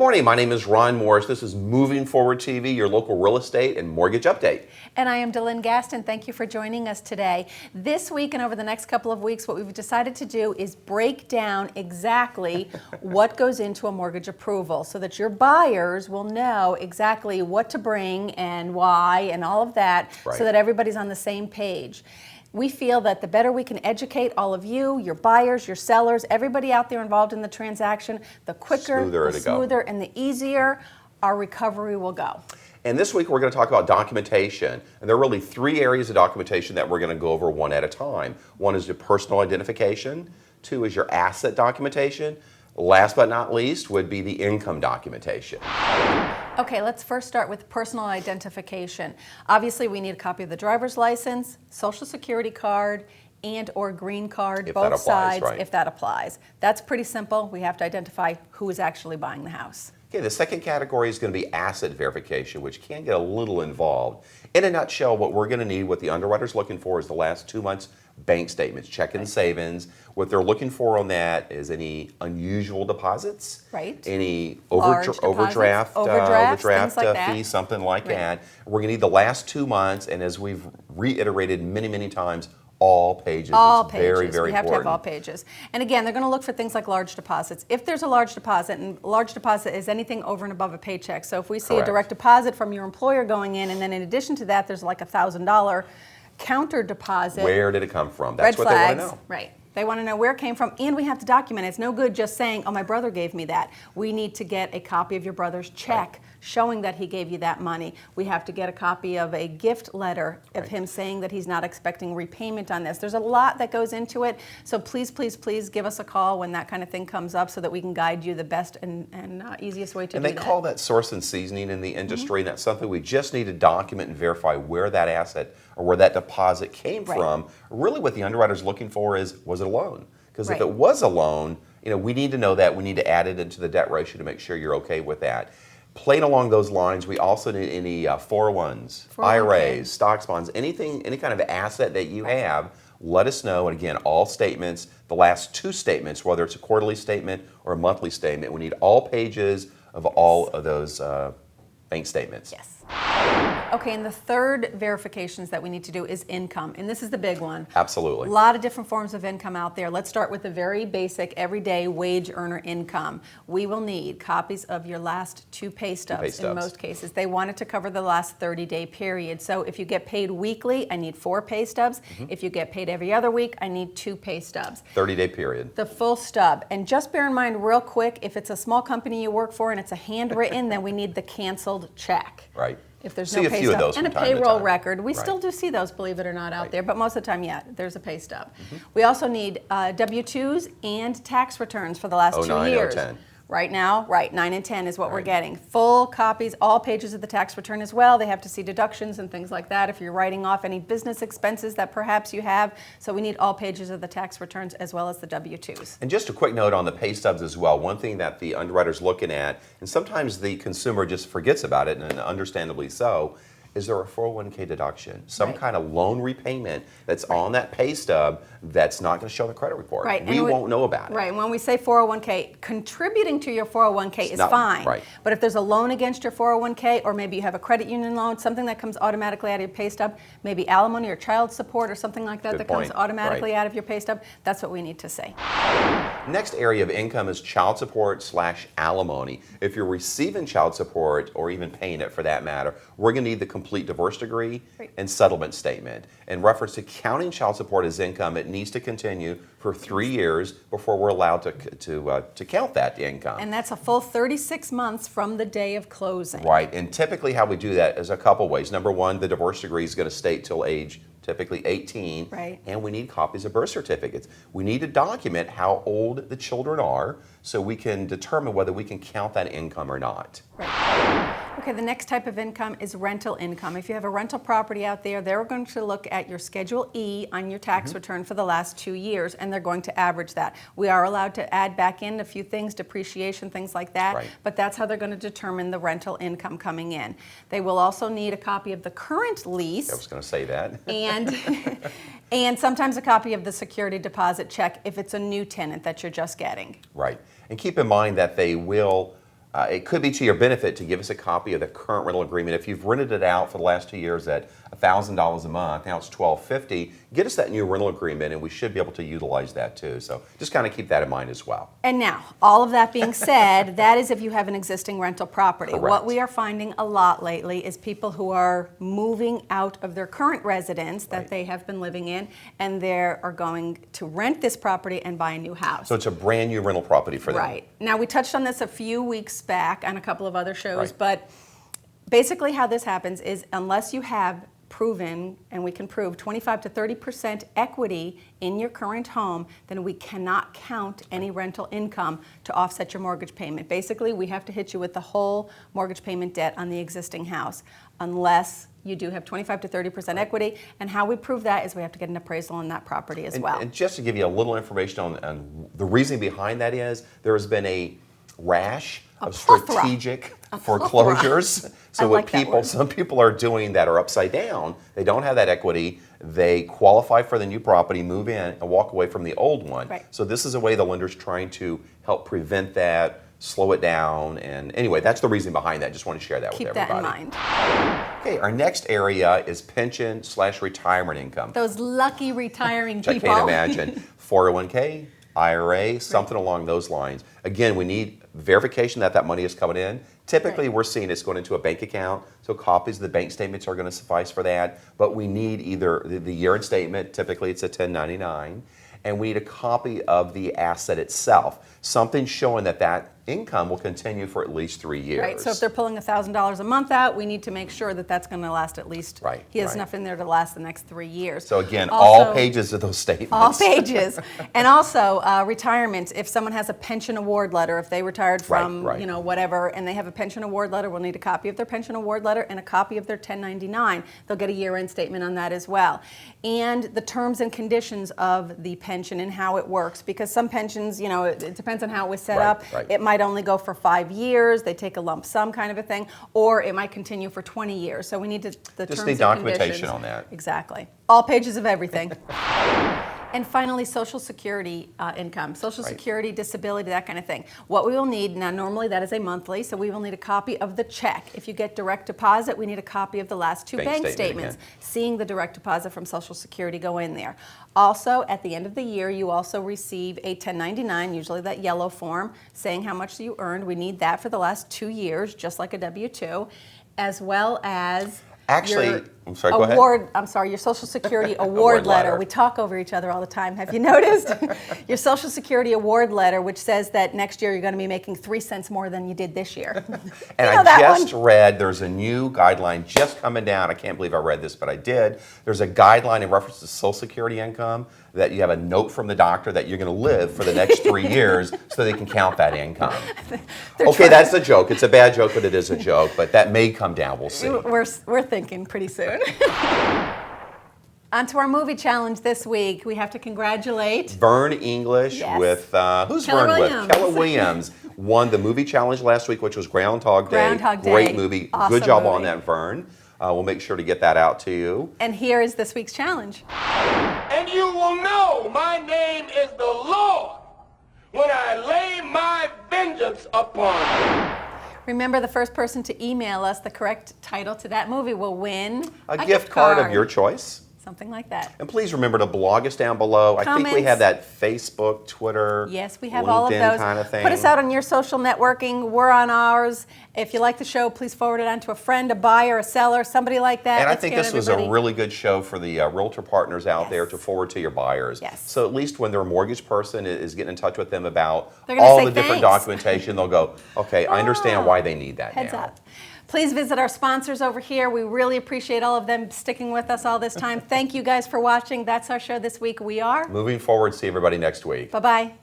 Morning, my name is Ron Morris. This is Moving Forward TV, your local real estate and mortgage update. And I am Delynn Gaston. Thank you for joining us today. This week and over the next couple of weeks, what we've decided to do is break down exactly what goes into a mortgage approval so that your buyers will know exactly what to bring and why and all of that, so that everybody's on the same page. We feel that the better we can educate all of you, your buyers, your sellers, everybody out there involved in the transaction, the quicker, the smoother, and the easier our recovery will go. And this week we're going to talk about documentation. And there are really three areas of documentation that we're going to go over one at a time. One is your personal identification. Two is your asset documentation. Last but not least would be the income documentation. Okay, let's first start with personal identification. Obviously, we need a copy of the driver's license, social security card, and or green card, both sides, if that applies. That's pretty simple. We have to identify who is actually buying the house. Okay, the second category is going to be asset verification, which can get a little involved. In a nutshell, what we're going to need, what the underwriter's looking for, is the last 2 months bank statements, checking and savings. What they're looking for on that is any unusual deposits, any overdraft fee, something like that. We're going to need the last 2 months, and as we've reiterated many, many times, all pages. All it's pages. Very, very we have important. to have all pages. And again, they're going to look for things like large deposits. If there's a large deposit, and large deposit is anything over and above a paycheck. So if we see a direct deposit from your employer going in, and then in addition to that, there's like a $1,000 counter deposit. Where did it come from? That's what they want to know. Right. They want to know where it came from, and we have to document it. It's no good just saying, oh, my brother gave me that. We need to get a copy of your brother's check showing that he gave you that money. We have to get a copy of a gift letter of him saying that he's not expecting repayment on this. There's a lot that goes into it, so please, please, please give us a call when that kind of thing comes up so that we can guide you the best and easiest way to do that. And they call that source and seasoning in the industry, and that's something we just need to document and verify where that asset or where that deposit came from. Really what the underwriter's looking for is, was it a loan? Because if it was a loan, we need to know that. We need to add it into the debt ratio to make sure you're okay with that. Playing along those lines, we also need any 401s, IRAs, stocks, bonds, anything, any kind of asset that you have. Let us know. And again, all statements, the last 2 statements, whether it's a quarterly statement or a monthly statement, we need all pages of all of those bank statements. Yes. Okay, and the third verifications that we need to do is income, and this is the big one. Absolutely. A lot of different forms of income out there. Let's start with the very basic, everyday wage earner income. We will need copies of your last 2 pay stubs in most cases. They want it to cover the last 30-day period. So if you get paid weekly, I need 4 pay stubs. If you get paid every other week, I need 2 pay stubs. 30-day period. The full stub. And just bear in mind real quick, if it's a small company you work for and it's a handwritten, then we need the canceled check. Right. If there's no pay stub and a payroll record. We still do see those, believe it or not, out there, but most of the time, there's a pay stub. We also need W-2s and tax returns for the last 2 years. 10. Right now, 9 and 10 is what we're getting. Full copies, all pages of the tax return as well. They have to see deductions and things like that if you're writing off any business expenses that perhaps you have. So we need all pages of the tax returns as well as the W-2s. And just a quick note on the pay stubs as well. One thing that the underwriter's looking at, and sometimes the consumer just forgets about it, and understandably so, is there a 401k deduction, some kind of loan repayment that's on that pay stub that's not going to show the credit report. We won't know about it. Right. When we say 401k, contributing to your 401k is fine. But if there's a loan against your 401k, or maybe you have a credit union loan, something that comes automatically out of your pay stub, maybe alimony or child support or something like that comes automatically out of your pay stub, that's what we need to say. Next area of income is child support / alimony. If you're receiving child support, or even paying it for that matter, we're going to need the complete divorce decree and settlement statement. In reference to counting child support as income, it needs to continue for 3 years before we're allowed to count that income. And that's a full 36 months from the day of closing. Right, and typically how we do that is a couple ways. Number one, the divorce decree is going to state till age typically 18, and we need copies of birth certificates. We need to document how old the children are so we can determine whether we can count that income or not. Okay, the next type of income is rental income. If you have a rental property out there, they're going to look at your Schedule E on your tax return for the last 2 years, and they're going to average that. We are allowed to add back in a few things, depreciation, things like that, but that's how they're going to determine the rental income coming in. They will also need a copy of the current lease. I was going to say that. And sometimes a copy of the security deposit check if it's a new tenant that you're just getting. Right. And keep in mind that they will it could be to your benefit to give us a copy of the current rental agreement. If you've rented it out for the last 2 years at $1,000 a month, now it's $1,250, get us that new rental agreement and we should be able to utilize that too. So just kind of keep that in mind as well. And now, all of that being said, that is if you have an existing rental property. Correct. What we are finding a lot lately is people who are moving out of their current residence that Right. they have been living in, and they are going to rent this property and buy a new house. So it's a brand new rental property for them. Right. Now, we touched on this a few weeks back on a couple of other shows, Right. but basically how this happens is unless you have proven, and we can prove, 25 to 30% equity in your current home, then we cannot count any rental income to offset your mortgage payment. Basically, we have to hit you with the whole mortgage payment debt on the existing house, unless you do have 25 to 30% equity. And how we prove that is we have to get an appraisal on that property as well. And just to give you a little information on the reason behind that is there has been a rash of plethora. strategic A foreclosures. So I what like that word. some people are doing that are upside down. They don't have that equity. They qualify for the new property, move in, and walk away from the old one. Right. So this is a way the lender's trying to help prevent that, slow it down, and anyway, that's the reason behind that. Just want to share that Keep with that everybody. in mind. Okay, our next area is pension/retirement income. Those lucky retiring Which I people. can't imagine. 401k, IRA, something along those lines. Again, we need verification that that money is coming in. Typically, Right. we're seeing it's going into a bank account, so copies of the bank statements are going to suffice for that. But we need either the year-end statement, typically it's a 1099, and we need a copy of the asset itself, something showing that that income will continue for at least 3 years. Right, so if they're pulling $1,000 a month out, we need to make sure that that's going to last at least, Right, he has right. enough in there to last the next 3 years. So again, Also- all pages of those statements. All pages. And also, retirement, if someone has a pension award letter, if they retired from, right. you know, whatever, and they have a pension award letter, we'll need a copy of their pension award letter and a copy of their 1099. They'll get a year-end statement on that as well. And the terms and conditions of the pension and how it works, because some pensions, you know, it depends on how it was set Right, up. right. It might only go for 5 years, they take a lump sum kind of a thing, or it might continue for 20 years. So we need the terms Just and need documentation conditions. on that. Exactly. All pages of everything. And finally, Social Security income, Social Right. Security, disability, that kind of thing. What we will need, now normally that is a monthly, so we will need a copy of the check. If you get direct deposit, we need a copy of the last 2 Bank bank statement statements, again. seeing the direct deposit from Social Security go in there. Also, at the end of the year, you also receive a 1099, usually that yellow form, saying how much you earned. We need that for the last 2 years, just like a W-2, as well as Actually, your I'm sorry, go ahead. your Social Security award letter. letter. We talk over each other all the time. Have you noticed? Your Social Security award letter, which says that next year you're going to be making 3 cents more than you did this year. And You know I that just one? read there's a new guideline just coming down. I can't believe I read this, but I did. There's a guideline in reference to Social Security income that you have a note from the doctor that you're going to live for the next 3 years so they can count that income. Okay, that's a joke. It's a bad joke, but it is a joke. But that may come down. We'll see. We're thinking pretty soon. On to our movie challenge this week. We have to congratulate. Vern English Yes. with, who's Keller Vern Williams. with? Keller Williams won the movie challenge last week, which was Groundhog Day. Groundhog Day. Great movie. Awesome Good job on movie. that, Vern. We'll make sure to get that out to you. And here is this week's challenge. And you will know my name is the Lord when I lay my vengeance upon you. Remember, the first person to email us the correct title to that movie will win A gift card of your choice. Something like that. And please remember to blog us down below. I think we Comments. have that Facebook, Twitter, Yes, we have LinkedIn all of those. kind of thing. Put us out on your social networking. We're on ours. If you like the show, please forward it on to a friend, a buyer, a seller, somebody like that. And I Let's think get this was a everybody- really good show for the realtor partners out there Yes. to forward to your buyers. Yes. So at least when their mortgage person is getting in touch with them about They're gonna all say the different thanks. documentation, they'll go, okay, I understand Oh, why they need that Heads now. up. Please visit our sponsors over here. We really appreciate all of them sticking with us all this time. Thank you guys for watching. That's our show this week. We are. Moving forward, see everybody next week. Bye-bye.